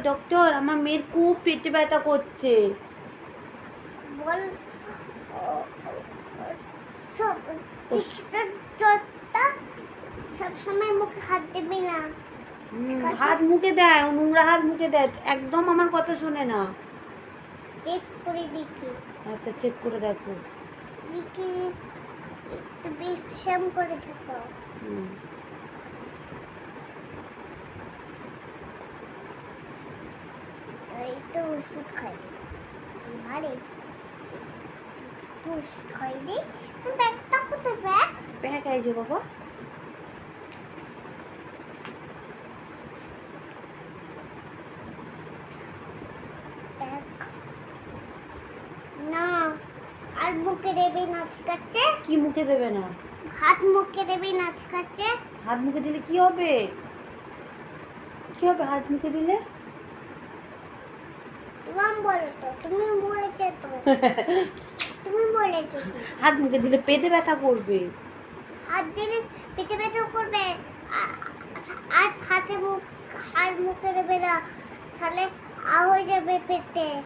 Doctor আমার মেয়ের খুব পেটে ব্যথা করছে। বল সব সময় মুখে হাত দেবে না। হাত মুখে দেয়, নোংরা হাত মুখে দেয়, একদম আমার কথা শোনে না। চেক করে দেখি। আচ্ছা চেক করে দেখো। দেখি একটু বিশ্রাম করে থাকো। এই তো ওষুধ খাই এবারে ওষুধ খাই দি। ব্যাগটা কোথায়? ব্যাগ এই যে বাবা। না আর মুখে দেবে না, ঠিক আছে? কি মুখে দেবে না? হাত মুখে দেবে না, ঠিক আছে? হাত মুখে দিলে কি হবে? কি হবে হাত মুখে দিলে? তুমি বলো তো, তুমি বলেছো তো। তুমি বলেছো তো। হাত মুখে দিলে পেটে ব্যথা করবে। হাত দিলে পেটে ব্যথা করবে। আর হাতে মুখে দেবে না, তাহলে হয়ে যাবে পেটে।